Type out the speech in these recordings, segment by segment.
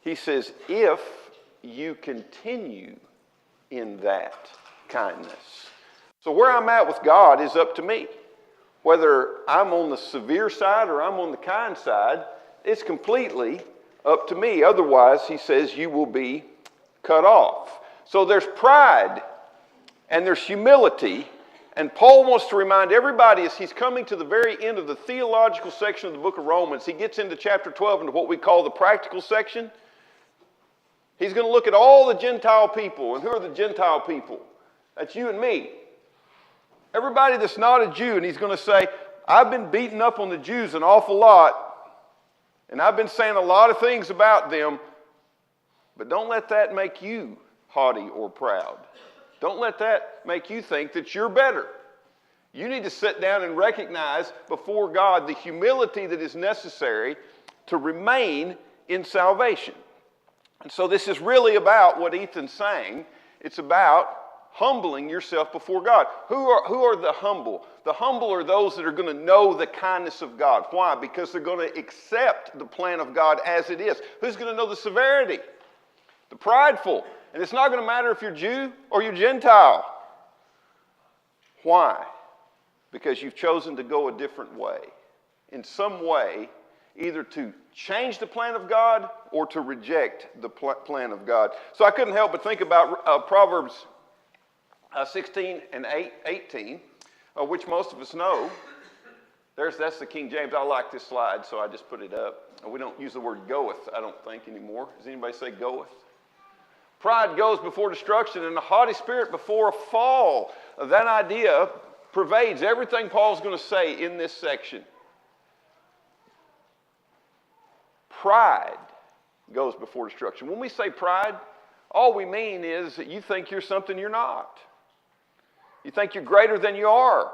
He says, if you continue in that kindness. So where I'm at with God is up to me. Whether I'm on the severe side or I'm on the kind side, it's completely up to me. Otherwise, he says, you will be cut off. So there's pride and there's humility. And Paul wants to remind everybody as he's coming to the very end of the theological section of the book of Romans, he gets into chapter 12 into what we call the practical section. He's going to look at all the Gentile people. And who are the Gentile people? That's you and me. Everybody that's not a Jew. And he's going to say, I've been beating up on the Jews an awful lot. And I've been saying a lot of things about them. But don't let that make you haughty or proud. Don't let that make you think that you're better. You need to sit down and recognize before God the humility that is necessary to remain in salvation. And so this is really about what Ethan's saying. It's about humbling yourself before God. Who are the humble? The humble are those that are going to know the kindness of God. Why? Because they're going to accept the plan of God as it is. Who's going to know the severity? The prideful. And it's not going to matter if you're Jew or you're Gentile. Why? Because you've chosen to go a different way. In some way, either to change the plan of God or to reject the plan of God. So I couldn't help but think about Proverbs 16 and 18, which most of us know. That's the King James. I like this slide, so I just put it up. We don't use the word goeth, I don't think, anymore. Does anybody say goeth? Pride goes before destruction and a haughty spirit before a fall. That idea pervades everything Paul's going to say in this section. Pride goes before destruction. When we say pride, all we mean is that you think you're something you're not. You think you're greater than you are.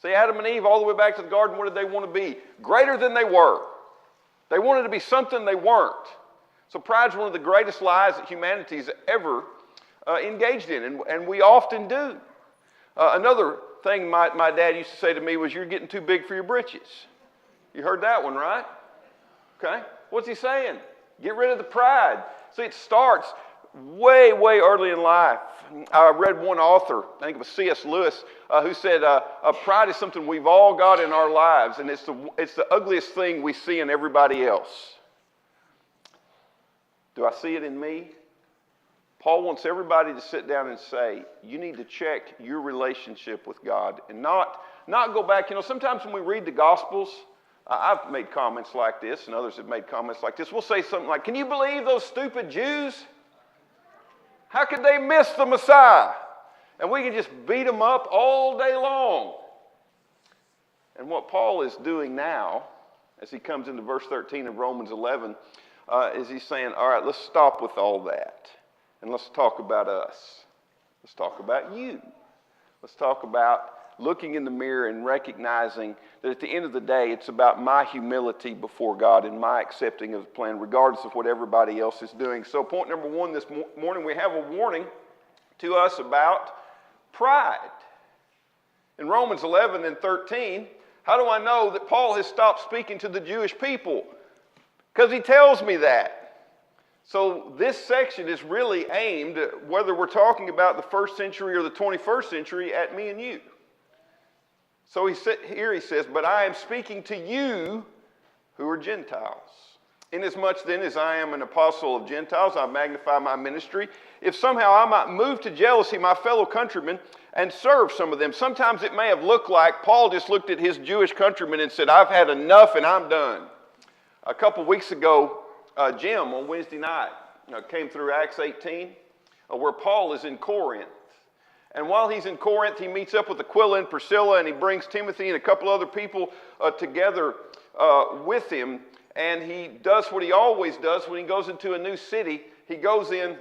See, Adam and Eve, all the way back to the garden, what did they want to be? Greater than they were. They wanted to be something they weren't. So pride's one of the greatest lies that humanity's ever engaged in, and we often do. Another thing my dad used to say to me was, you're getting too big for your britches. You heard that one, right? Okay. What's he saying? Get rid of the pride. See, it starts way, way early in life. I read one author, I think it was C.S. Lewis, who said, pride is something we've all got in our lives, and it's the ugliest thing we see in everybody else. Do I see it in me? Paul wants everybody to sit down and say, you need to check your relationship with God and not go back. You know, sometimes when we read the Gospels, I've made comments like this and others have made comments like this. We'll say something like, can you believe those stupid Jews? How could they miss the Messiah? And we can just beat them up all day long. And what Paul is doing now, as he comes into verse 13 of Romans 11, is he's saying, all right, let's stop with all that. And let's talk about us. Let's talk about you. Let's talk about looking in the mirror and recognizing that at the end of the day, it's about my humility before God and my accepting of the plan, regardless of what everybody else is doing. So point number one this morning, we have a warning to us about pride. In Romans 11 and 13, how do I know that Paul has stopped speaking to the Jewish people? Because he tells me that. So this section is really aimed, whether we're talking about the first century or the 21st century, at me and you. So he says, but I am speaking to you who are Gentiles. Inasmuch then as I am an apostle of Gentiles, I magnify my ministry. If somehow I might move to jealousy my fellow countrymen and serve some of them. Sometimes it may have looked like Paul just looked at his Jewish countrymen and said, I've had enough and I'm done. A couple weeks ago, Jim on Wednesday night came through Acts 18, where Paul is in Corinth. And while he's in Corinth, he meets up with Aquila and Priscilla, and he brings Timothy and a couple other people together with him. And he does what he always does when he goes into a new city. He goes in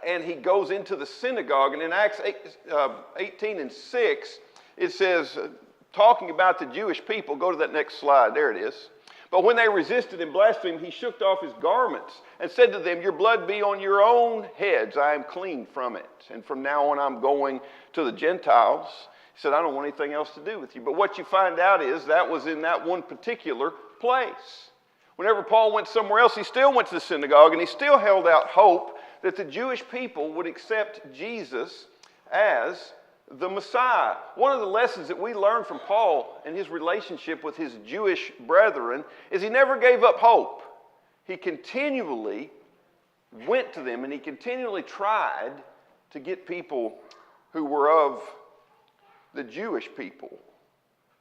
and he goes into the synagogue. And in Acts 18 and 6, it says, talking about the Jewish people, go to that next slide, there it is. But when they resisted and blasphemed, he shook off his garments and said to them, your blood be on your own heads. I am clean from it. And from now on, I'm going to the Gentiles. He said, I don't want anything else to do with you. But what you find out is that was in that one particular place. Whenever Paul went somewhere else, he still went to the synagogue, and he still held out hope that the Jewish people would accept Jesus as the Messiah. One of the lessons that we learn from Paul and his relationship with his Jewish brethren is he never gave up hope. He continually went to them, and he continually tried to get people who were of the Jewish people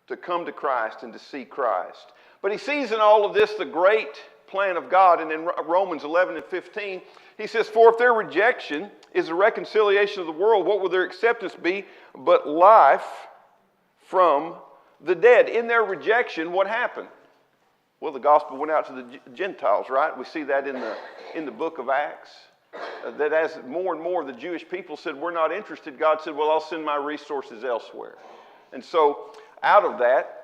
to come to Christ and to see Christ. But he sees in all of this the great plan of God. And in Romans 11 and 15, he says, "For if their rejection is the reconciliation of the world, what will their acceptance be but life from the dead?" In their rejection, what happened? Well, the gospel went out to the Gentiles, right? We see that in the book of Acts. That as more and more the Jewish people said, "We're not interested," God said, "Well, I'll send my resources elsewhere." And so out of that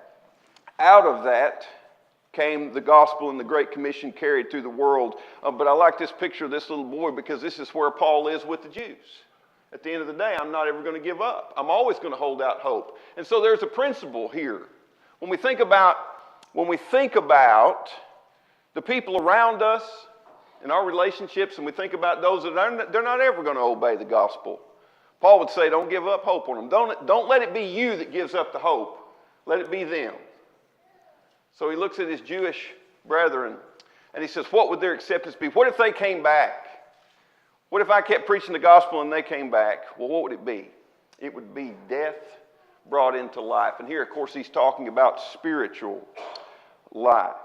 came the gospel and the Great Commission carried through the world. But I like this picture of this little boy because this is where Paul is with the Jews. At the end of the day, I'm not ever going to give up. I'm always going to hold out hope. And so there's a principle here. When we think about the people around us and our relationships, and we think about those that they're not ever going to obey the gospel, Paul would say, don't give up hope on them. Don't let it be you that gives up the hope. Let it be them. So he looks at his Jewish brethren and he says, what would their acceptance be? What if they came back? What if I kept preaching the gospel and they came back? Well, what would it be? It would be death brought into life. And here, of course, he's talking about spiritual life.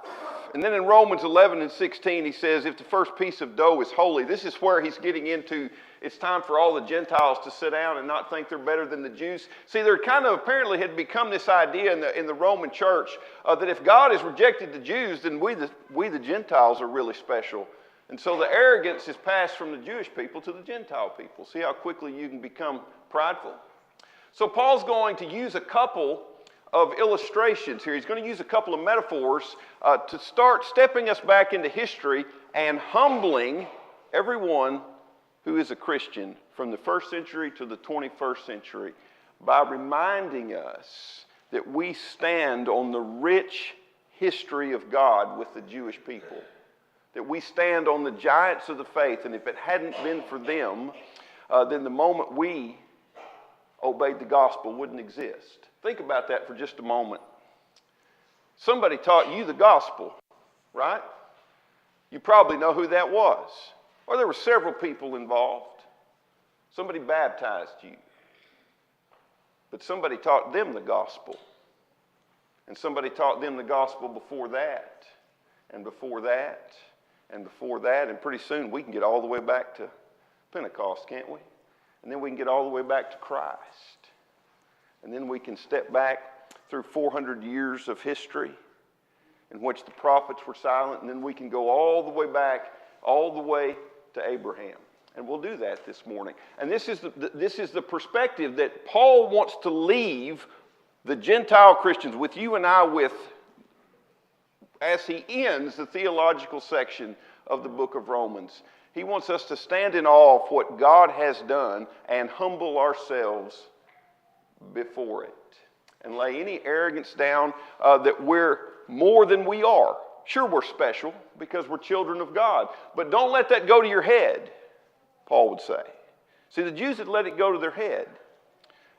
And then in Romans 11 and 16, he says, if the first piece of dough is holy, this is where he's getting into, it's time for all the Gentiles to sit down and not think they're better than the Jews. See, there kind of apparently had become this idea in the Roman church that if God has rejected the Jews, then we the Gentiles are really special. And so the arrogance is passed from the Jewish people to the Gentile people. See how quickly you can become prideful? So Paul's going to use a couple of illustrations here. He's going to use a couple of metaphors to start stepping us back into history and humbling everyone who is a Christian from the first century to the 21st century by reminding us that we stand on the rich history of God with the Jewish people. That we stand on the giants of the faith, and if it hadn't been for them, then the moment we obeyed the gospel wouldn't exist. Think about that for just a moment. Somebody taught you the gospel, right? You probably know who that was. Or there were several people involved. Somebody baptized you. But somebody taught them the gospel. And somebody taught them the gospel before that, and before that, and before that. And pretty soon we can get all the way back to Pentecost, can't we? And then we can get all the way back to Christ. And then we can step back through 400 years of history in which the prophets were silent, and then we can go all the way back, all the way to Abraham. And we'll do that this morning. And this is the perspective that Paul wants to leave the Gentile Christians, with you and I, with as he ends the theological section of the book of Romans. He wants us to stand in awe of what God has done and humble ourselves before it, and lay any arrogance down that we're more than we are. Sure, we're special because we're children of God, but don't let that go to your head, Paul would say. See, the Jews had let it go to their head,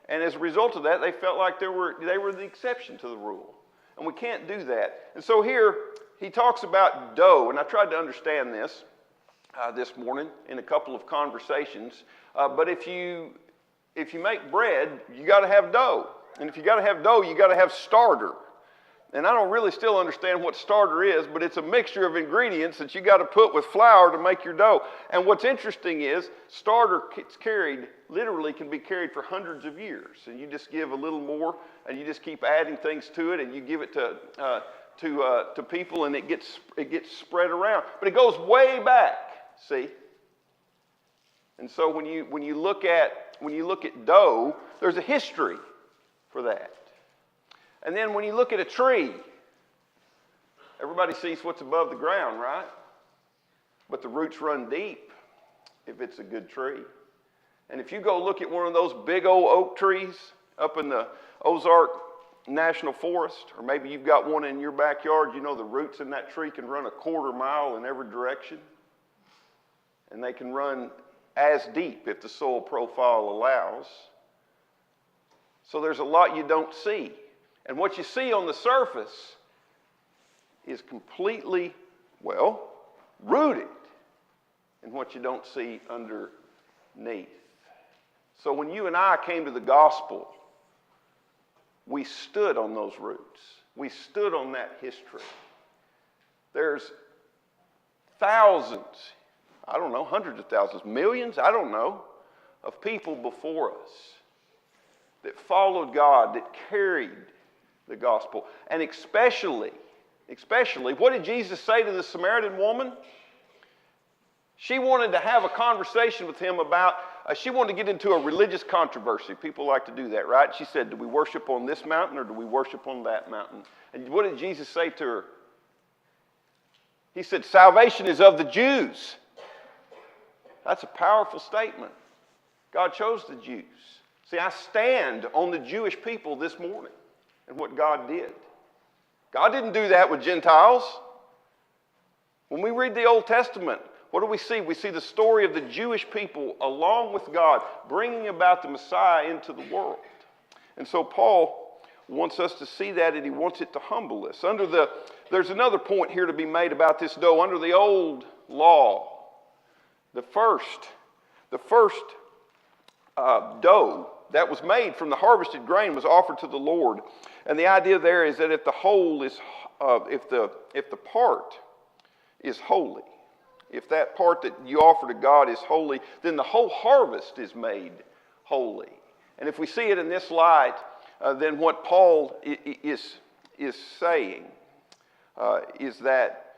and as a result of that, they felt like they were the exception to the rule, and we can't do that. And so here he talks about dough, and I tried to understand this morning in a couple of conversations. But if you make bread, you got to have dough. And if you got to have dough, you got to have starter. And I don't really still understand what starter is, but it's a mixture of ingredients that you got to put with flour to make your dough. And what's interesting is starter literally can be carried for hundreds of years. And you just give a little more, and you just keep adding things to it, and you give it to people, and it gets spread around. But it goes way back. See? And so when you look at dough, there's a history for that. And then when you look at a tree, everybody sees what's above the ground, right? But the roots run deep if it's a good tree. And if you go look at one of those big old oak trees up in the Ozark national forest, or maybe you've got one in your backyard. You know the roots in that tree can run a 1/4 mile in every direction. And they can run as deep if the soil profile allows. So there's a lot you don't see. And what you see on the surface is completely, well, rooted in what you don't see underneath. So when you and I came to the gospel, we stood on those roots. We stood on that history. There's thousands, I don't know, hundreds of thousands, millions, I don't know, of people before us that followed God, that carried the gospel. And especially, what did Jesus say to the Samaritan woman? She wanted to have a conversation with him about, she wanted to get into a religious controversy. People like to do that, right? She said, do we worship on this mountain or do we worship on that mountain? And what did Jesus say to her? He said, salvation is of the Jews. That's a powerful statement. God chose the Jews. See, I stand on the Jewish people this morning and what God did. God didn't do that with Gentiles. When we read the Old Testament, what do we see? We see the story of the Jewish people along with God bringing about the Messiah into the world. And so Paul wants us to see that, and he wants it to humble us. There's another point here to be made about this dough. Under the old law, the first dough that was made from the harvested grain was offered to the Lord. And the idea there is that if the part is holy, if that part that you offer to God is holy, then the whole harvest is made holy. And if we see it in this light, then what Paul is saying is that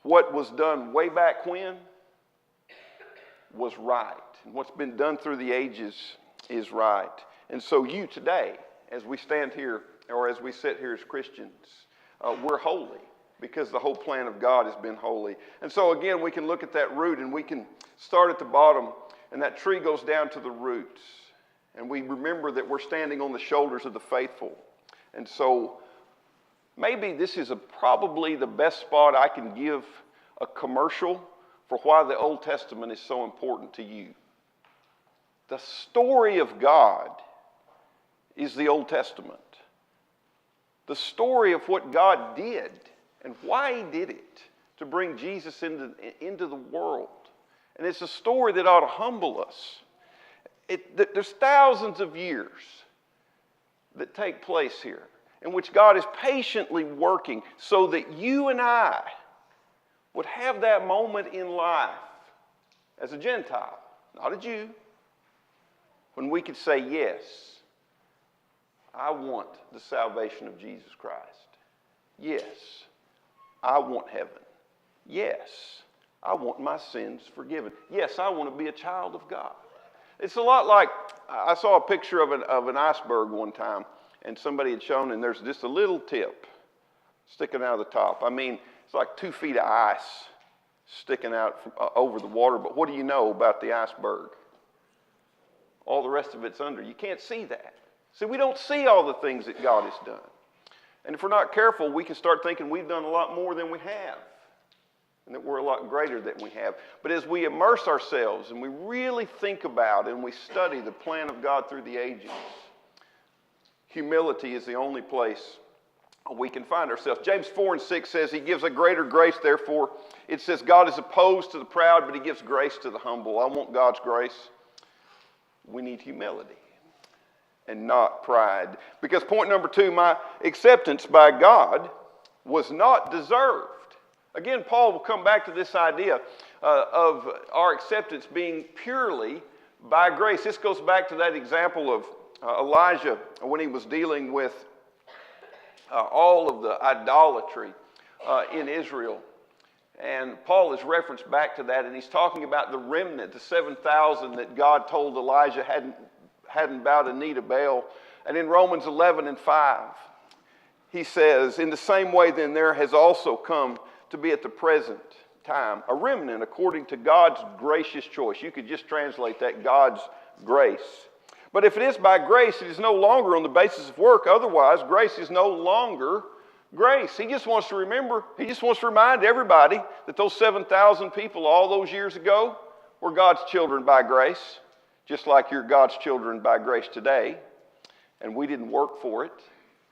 what was done way back when was right. And what's been done through the ages is right. And so you today, as we stand here, or as we sit here as Christians, we're holy because the whole plan of God has been holy. And so again, we can look at that root and we can start at the bottom, and that tree goes down to the roots. And we remember that we're standing on the shoulders of the faithful. And so maybe this is probably the best spot I can give a commercial for why the Old Testament is so important to you. The story of God is the Old Testament. The story of what God did and why he did it to bring Jesus into the world. And it's a story that ought to humble us. There's thousands of years that take place here in which God is patiently working so that you and I would have that moment in life as a Gentile, not a Jew, when we could say, yes, I want the salvation of Jesus Christ. Yes, I want heaven. Yes, I want my sins forgiven. Yes, I want to be a child of God. It's a lot like, I saw a picture of an iceberg one time, and somebody had shown, and there's just a little tip sticking out of the top. I mean, it's like 2 feet of ice sticking out over the water, but what do you know about the iceberg? All the rest of it's under. You can't see that. See, we don't see all the things that God has done. And if we're not careful, we can start thinking we've done a lot more than we have, and that we're a lot greater than we have. But as we immerse ourselves and we really think about and we study the plan of God through the ages, humility is the only place we can find ourselves. James 4:6 says he gives a greater grace, therefore. It says God is opposed to the proud, but he gives grace to the humble. I want God's grace. We need humility and not pride. Because point number 2, my acceptance by God was not deserved. Again, Paul will come back to this idea of our acceptance being purely by grace. This goes back to that example of Elijah when he was dealing with all of the idolatry in Israel. And Paul has referenced back to that, and he's talking about the remnant, the 7,000 that God told Elijah hadn't bowed a knee to Baal. And in Romans 11:5, he says, in the same way then there has also come to be at the present time a remnant according to God's gracious choice. You could just translate that, God's grace. But if it is by grace, it is no longer on the basis of work. Otherwise, grace is no longer grace. He just wants to remind everybody that those 7,000 people all those years ago were God's children by grace, just like you're God's children by grace today. And we didn't work for it.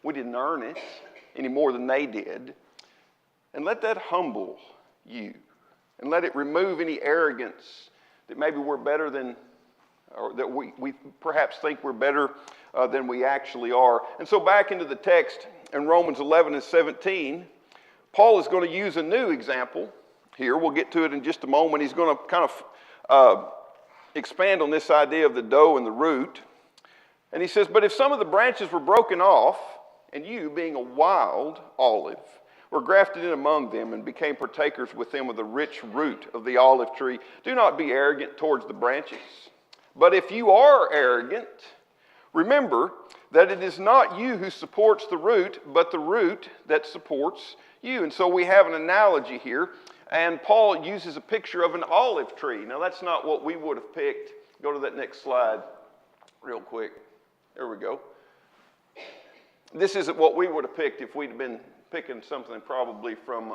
We didn't earn it any more than they did. And let that humble you. And let it remove any arrogance that maybe we're better than, or that we perhaps think we're better than we actually are. And so back into the text in Romans 11 and 17, Paul is going to use a new example here. We'll get to it in just a moment. He's going to kind of expand on this idea of the dough and the root. And he says, but if some of the branches were broken off, and you, being a wild olive, were grafted in among them and became partakers with them of the rich root of the olive tree, do not be arrogant towards the branches. But if you are arrogant, remember that it is not you who supports the root, but the root that supports you. And so we have an analogy here, and Paul uses a picture of an olive tree. Now that's not what we would have picked. Go to that next slide real quick. There we go. This isn't what we would have picked if we'd been picking something probably from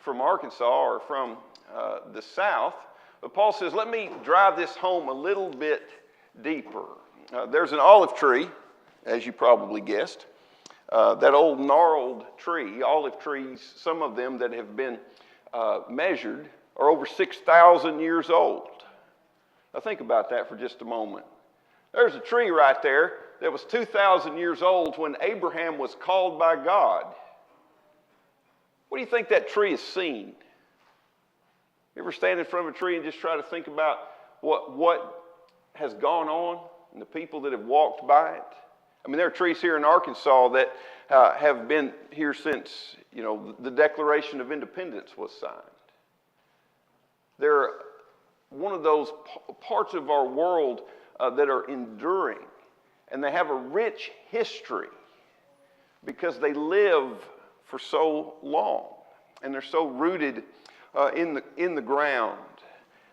Arkansas or from the South. But Paul says, let me drive this home a little bit deeper. There's an olive tree, as you probably guessed. That old gnarled tree, olive trees, some of them that have been measured are over 6,000 years old. Now think about that for just a moment. There's a tree right there that was 2,000 years old when Abraham was called by God. What do you think that tree has seen? You ever stand in front of a tree and just try to think about what has gone on and the people that have walked by it? I mean, there are trees here in Arkansas that have been here since, the Declaration of Independence was signed. They're one of those parts of our world that are enduring, and they have a rich history because they live for so long, and they're so rooted in the ground.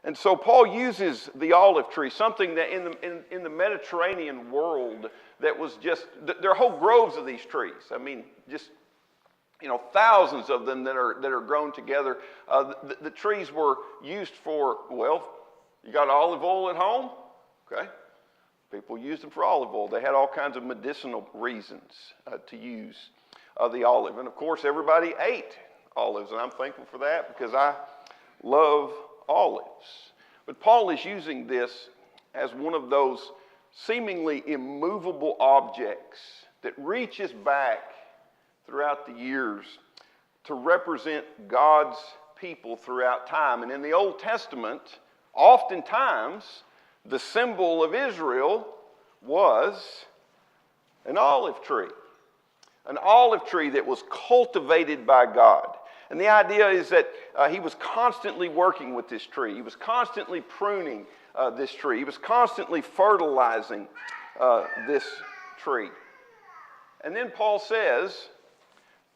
And so Paul uses the olive tree, something that in the Mediterranean world that was just, there are whole groves of these trees. I mean, just thousands of them that are grown together. The trees were used for, you got olive oil at home? Okay. People used them for olive oil. They had all kinds of medicinal reasons to use the olive. And of course, everybody ate olives, and I'm thankful for that because I love olives. But Paul is using this as one of those seemingly immovable objects that reaches back throughout the years to represent God's people throughout time. And in the Old Testament, oftentimes, the symbol of Israel was an olive tree. An olive tree that was cultivated by God. And the idea is that he was constantly working with this tree. He was constantly pruning this tree. He was constantly fertilizing this tree. And then Paul says,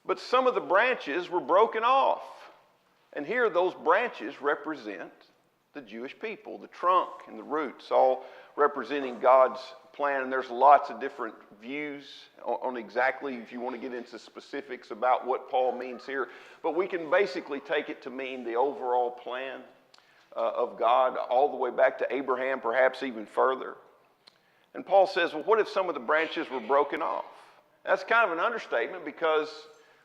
but some of the branches were broken off. And here those branches represent the Jewish people, the trunk and the roots, all representing God's plan. And there's lots of different views on exactly, if you want to get into specifics about what Paul means here. But we can basically take it to mean the overall plan of God all the way back to Abraham, perhaps even further. And Paul says, well, what if some of the branches were broken off? That's kind of an understatement because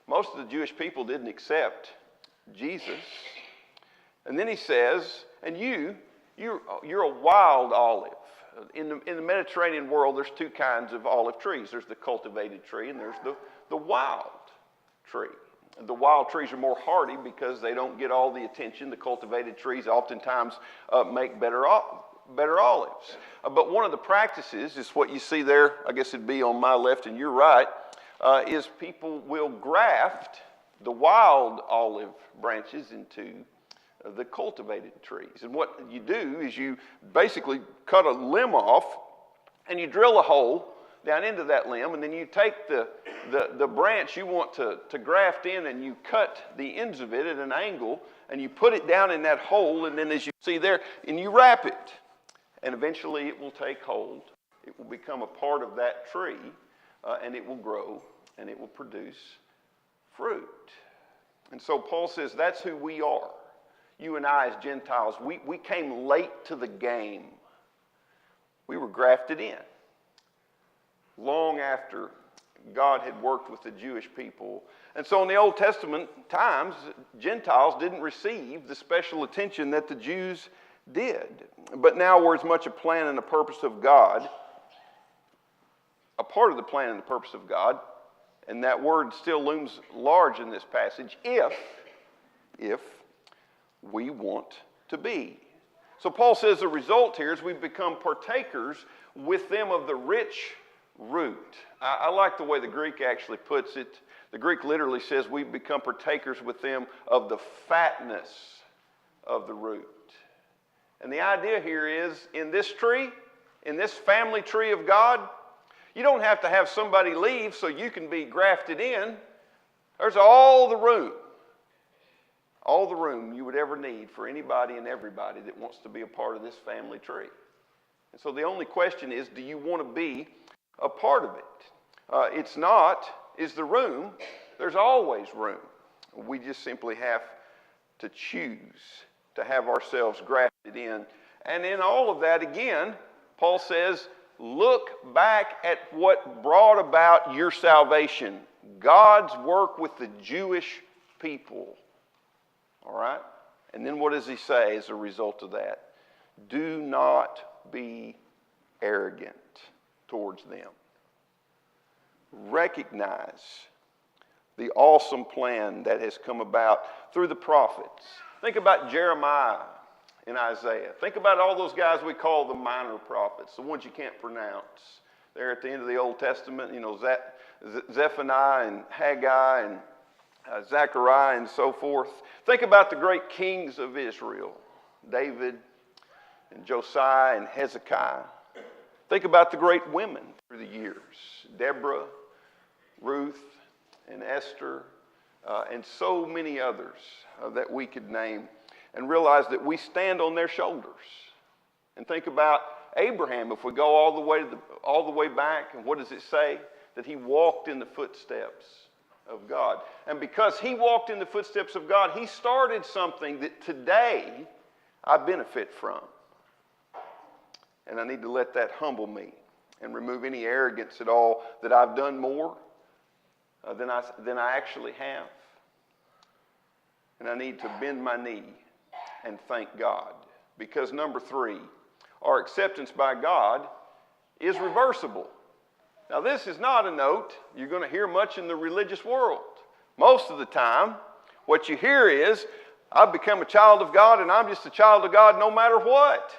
most of the Jewish people didn't accept Jesus. And then he says, and you're a wild olive. In the Mediterranean world, there's two kinds of olive trees. There's the cultivated tree and there's the wild tree. The wild trees are more hardy because they don't get all the attention. The cultivated trees oftentimes make better olives. But one of the practices is what you see there, I guess it'd be on my left and your right, is people will graft the wild olive branches into the cultivated trees. And what you do is you basically cut a limb off and you drill a hole down into that limb, and then you take the branch you want to graft in and you cut the ends of it at an angle and you put it down in that hole, and then as you see there, and you wrap it, and eventually it will take hold it will become a part of that tree, and it will grow, and it will produce fruit. And so Paul says that's who we are. You and I as Gentiles, we came late to the game. We were grafted in long after God had worked with the Jewish people. And so in the Old Testament times, Gentiles didn't receive the special attention that the Jews did. But now we're as much a plan and a purpose of God, a part of the plan and the purpose of God, and that word still looms large in this passage, if we want to be. So Paul says the result here is we become partakers with them of the rich root. I like the way the Greek actually puts it. The Greek literally says we become partakers with them of the fatness of the root. And the idea here is in this tree, in this family tree of God, you don't have to have somebody leave so you can be grafted in. There's all the room you would ever need for anybody and everybody that wants to be a part of this family tree. And so the only question is, do you want to be a part of it? It's not, is the room. There's always room. We just simply have to choose to have ourselves grafted in. And in all of that, again, Paul says, look back at what brought about your salvation. God's work with the Jewish people. All right? And then what does he say as a result of that? Do not be arrogant towards them. Recognize the awesome plan that has come about through the prophets. Think about Jeremiah and Isaiah. Think about all those guys we call the minor prophets, the ones you can't pronounce. They're at the end of the Old Testament, Zephaniah and Haggai and Zechariah and so forth. Think about the great kings of Israel, David and Josiah and Hezekiah. Think about the great women through the years, Deborah, Ruth, and Esther, and so many others that we could name, and realize that we stand on their shoulders. And think about Abraham. If we go all the way back, and what does it say? That he walked in the footsteps of God. And because he walked in the footsteps of God, he started something that today I benefit from. And I need to let that humble me and remove any arrogance at all that I've done more than I actually have. And I need to bend my knee and thank God. Because number 3, our acceptance by God is reversible. Now this is not a note you're going to hear much in the religious world. Most of the time, what you hear is, I've become a child of God and I'm just a child of God no matter what.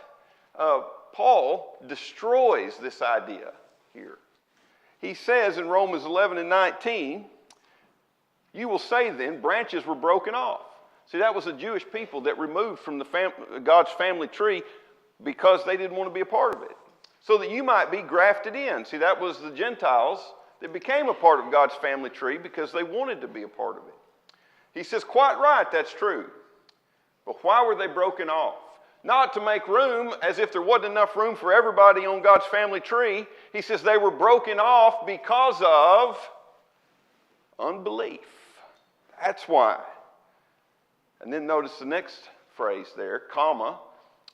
Paul destroys this idea here. He says in Romans 11 and 19, you will say then, branches were broken off. See, that was the Jewish people that removed from God's family tree because they didn't want to be a part of it. So that you might be grafted in. See, that was the Gentiles that became a part of God's family tree because they wanted to be a part of it. He says, quite right, that's true. But why were they broken off? Not to make room, as if there wasn't enough room for everybody on God's family tree. He says they were broken off because of unbelief. That's why. And then notice the next phrase there, comma,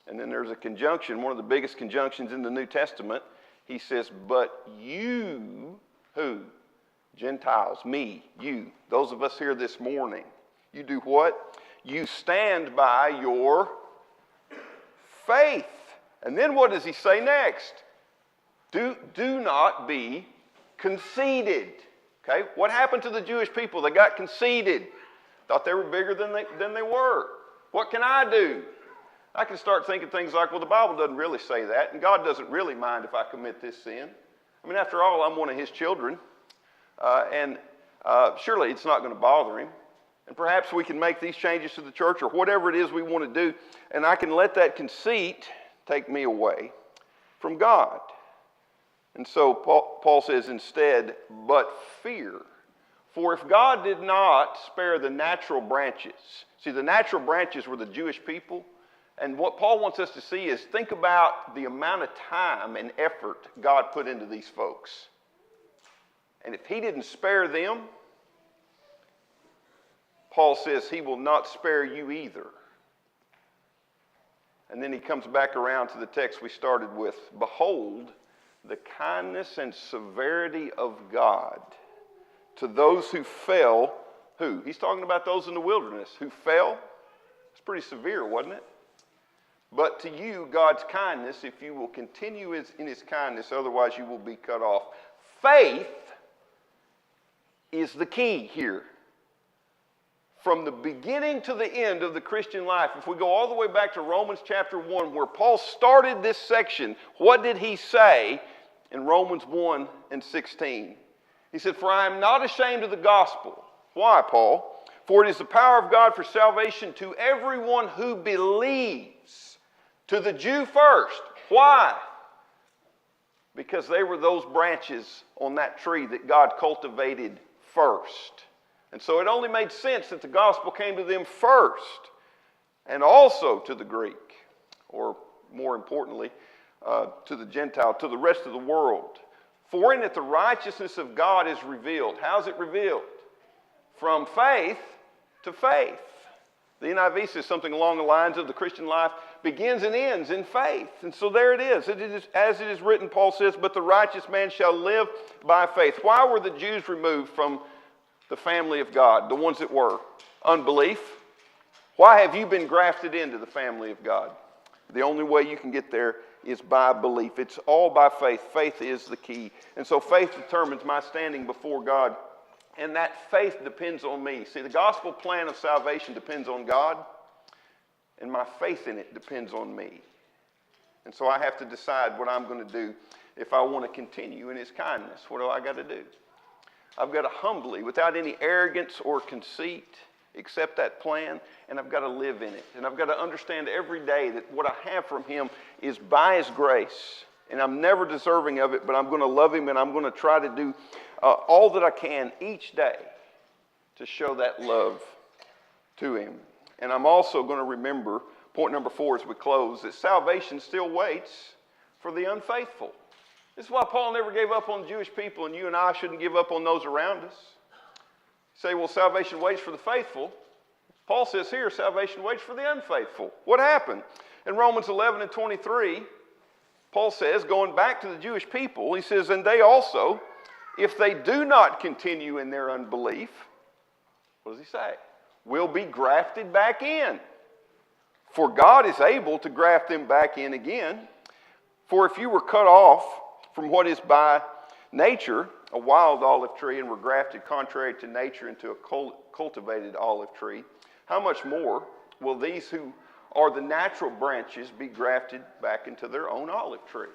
and then there's a conjunction, one of the biggest conjunctions in the New Testament. He says, but you, who? Gentiles, me, you, those of us here this morning, you do what? You stand by your faith. And then what does he say next? Do not be conceited. Okay, what happened to the Jewish people? They got conceited. Thought they were bigger than they were. What can I do? I can start thinking things like, well, the Bible doesn't really say that, and God doesn't really mind if I commit this sin. I mean, after all, I'm one of his children, and surely it's not going to bother him. And perhaps we can make these changes to the church or whatever it is we want to do, and I can let that conceit take me away from God. And so Paul says instead, but fear. For if God did not spare the natural branches, see, the natural branches were the Jewish people, And what Paul wants us to see is think about the amount of time and effort God put into these folks. And if he didn't spare them, Paul says he will not spare you either. And then he comes back around to the text we started with. Behold, the kindness and severity of God to those who fell. Who? He's talking about those in the wilderness who fell. It's pretty severe, wasn't it? But to you, God's kindness, if you will continue in his kindness, otherwise you will be cut off. Faith is the key here. From the beginning to the end of the Christian life, if we go all the way back to Romans chapter 1, where Paul started this section, what did he say in Romans 1 and 16? He said, "For I am not ashamed of the gospel." Why, Paul? "For it is the power of God for salvation to everyone who believes." To the Jew first. Why? Because they were those branches on that tree that God cultivated first. And so it only made sense that the gospel came to them first. And also to the Greek, or more importantly, to the Gentile, to the rest of the world. For in it the righteousness of God is revealed. How's it revealed? From faith to faith. The NIV says something along the lines of the Christian life begins and ends in faith. And so there it is. As it is written, Paul says, "But the righteous man shall live by faith." Why were the Jews removed from the family of God, the ones that were? Unbelief. Why have you been grafted into the family of God? The only way you can get there is by belief. It's all by faith. Faith is the key. And so faith determines my standing before God. And that faith depends on me. See, the gospel plan of salvation depends on God, and my faith in it depends on me. And so I have to decide what I'm going to do if I want to continue in his kindness. What do I got to do? I've got to humbly, without any arrogance or conceit, accept that plan, and I've got to live in it. And I've got to understand every day that what I have from him is by his grace. And I'm never deserving of it, but I'm going to love him, and I'm going to try to do all that I can each day to show that love to him. And I'm also going to remember, point number 4 as we close, that salvation still waits for the unfaithful. This is why Paul never gave up on the Jewish people, and you and I shouldn't give up on those around us. You say, well, salvation waits for the faithful. Paul says here, salvation waits for the unfaithful. What happened? In Romans 11 and 23, Paul says, going back to the Jewish people, he says, "And they also, if they do not continue in their unbelief," what does he say? "Will be grafted back in. For God is able to graft them back in again. For if you were cut off from what is by nature a wild olive tree and were grafted contrary to nature into a cultivated olive tree, how much more will these who are the natural branches be grafted back into their own olive tree?"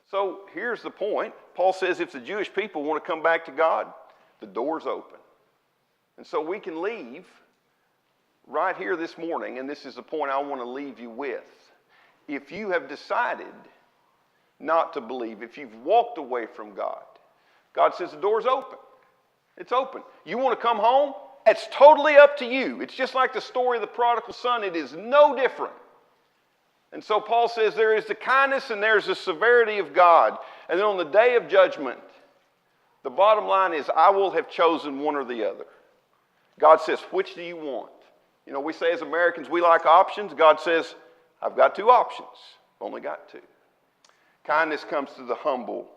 So here's the point. Paul says if the Jewish people want to come back to God, the door's open. And so we can leave right here this morning, and this is the point I want to leave you with. If you have decided not to believe, if you've walked away from God, God says the door's open. It's open. You want to come home? It's totally up to you. It's just like the story of the prodigal son. It is no different. And so Paul says there is the kindness and there's the severity of God. And then on the day of judgment, the bottom line is I will have chosen one or the other. God says, which do you want? You know, we say as Americans we like options. God says, I've got 2 options. I've only got 2. Kindness comes to the humble,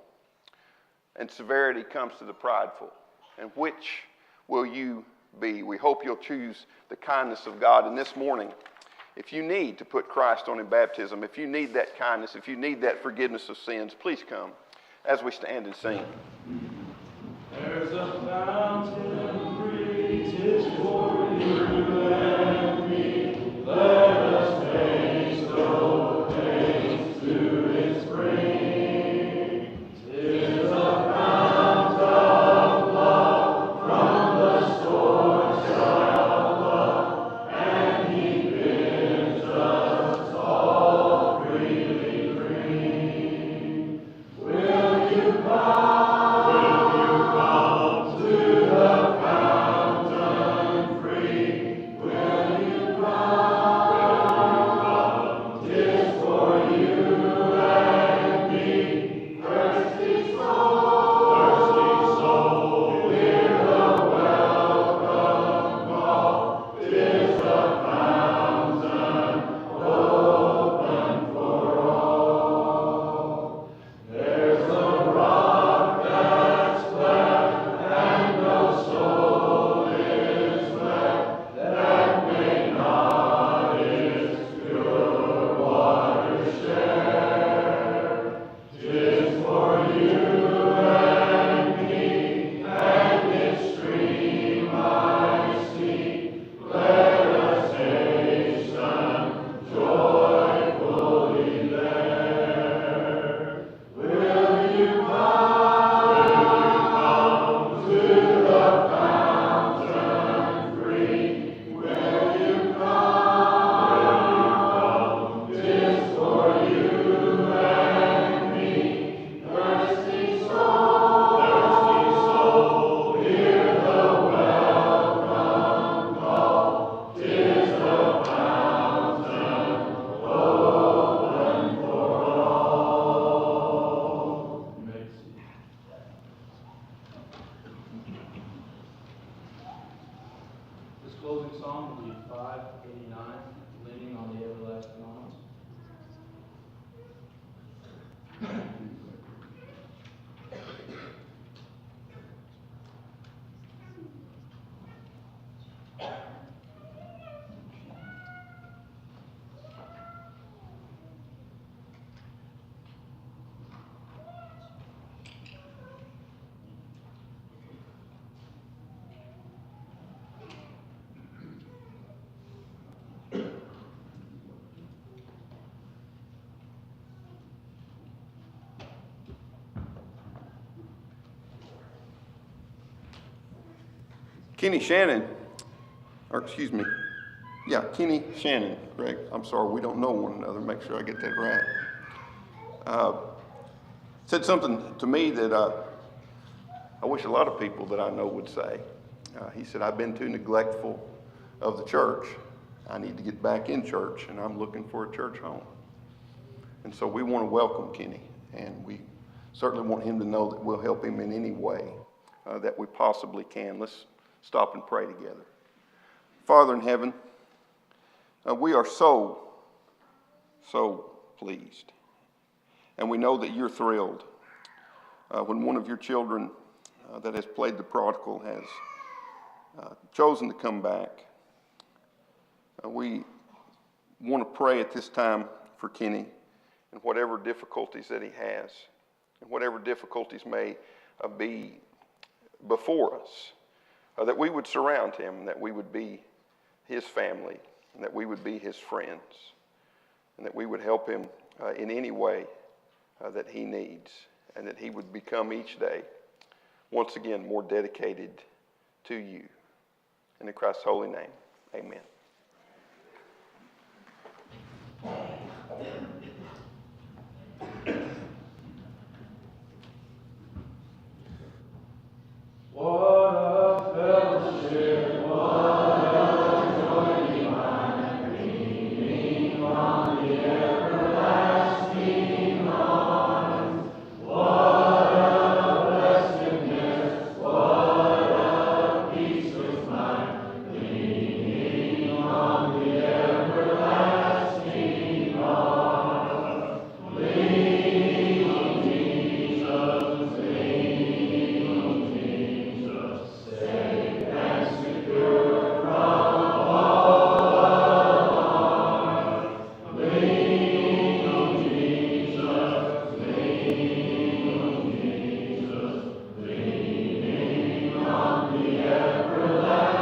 and severity comes to the prideful. And which will you be? We hope you'll choose the kindness of God. And this morning, if you need to put Christ on in baptism, if you need that kindness, if you need that forgiveness of sins, please come as we stand and sing. There's a fountain, breathes his glory through and me. Let us taste, oh, taste to its spring. 'Tis a fount of love from the source of love, and he bids us all freely drink. Will you come? Kenny Shannon, or excuse me, yeah, Kenny Shannon, correct. I'm sorry, we don't know one another. Make sure I get that right. Said something to me that I wish a lot of people that I know would say. He said, I've been too neglectful of the church. I need to get back in church, and I'm looking for a church home. And so we want to welcome Kenny, and we certainly want him to know that we'll help him in any way that we possibly can. Let's stop and pray together. Father in heaven, we are so pleased. And we know that you're thrilled when one of your children that has played the prodigal has chosen to come back. We want to pray at this time for Kenny and whatever difficulties that he has and whatever difficulties may be before us, that we would surround him, that we would be his family, and that we would be his friends, and that we would help him in any way that he needs, and that he would become each day, once again, more dedicated to you. In Christ's holy name, amen. What a fellowship, what a joy divine, leaning on the everlasting arms. What a blessedness, what a peace of mind, leaning on the everlasting arms. Leaning on Jesus, leaning on Jesus, safe and secure from all alarm. Leaning on Jesus, leaning on Jesus, leaning on the everlasting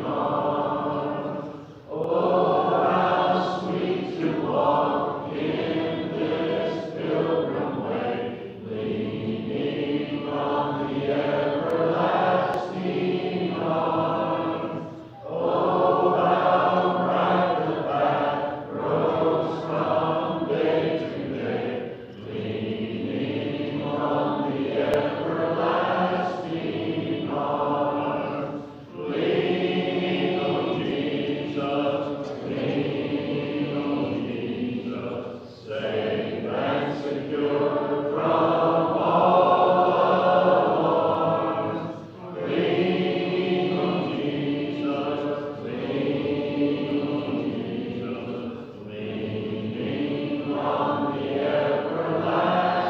arms. Oh, how sweet to walk in this pilgrim way, leaning on the everlasting arms. Oh, how bright the path grows from day to day, leaning on the everlasting arms. Leaning on Jesus, leaning on Jesus, safe and secure from all alarms. Leaning on Jesus, leaning on Jesus, leaning on the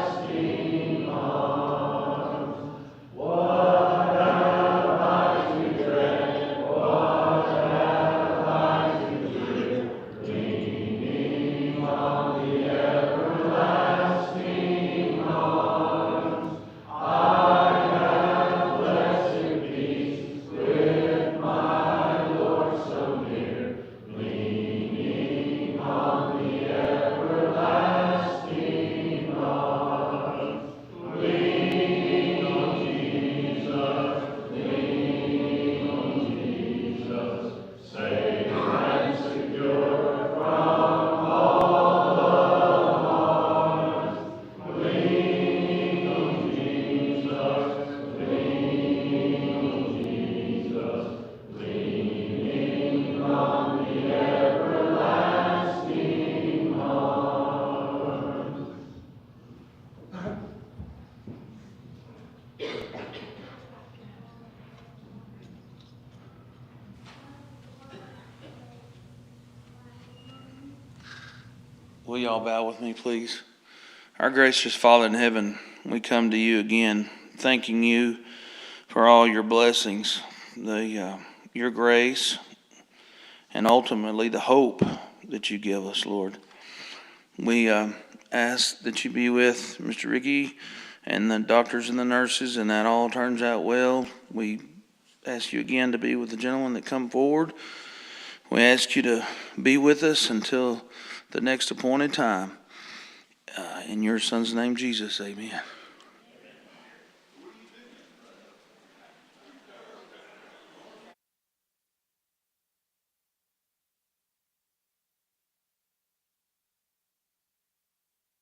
everlasting arms. What have I to dread? What have I to fear? Leaning on the everlasting arms. I have blessed peace with my Lord so near. Leaning on the everlasting arms. Leaning on Jesus, leaning on Jesus, safe and secure from all alarms. Leaning on Jesus, leaning on Jesus, leaning on the everlasting arms. Will y'all bow with me, please? Our gracious Father in heaven, we come to you again, thanking you for all your blessings, your grace, and ultimately the hope that you give us, Lord. We ask that you be with Mr. Ricky and the doctors and the nurses, and that all turns out well. We ask you again to be with the gentlemen that come forward. We ask you to be with us until the next appointed time. In your son's name, Jesus, amen.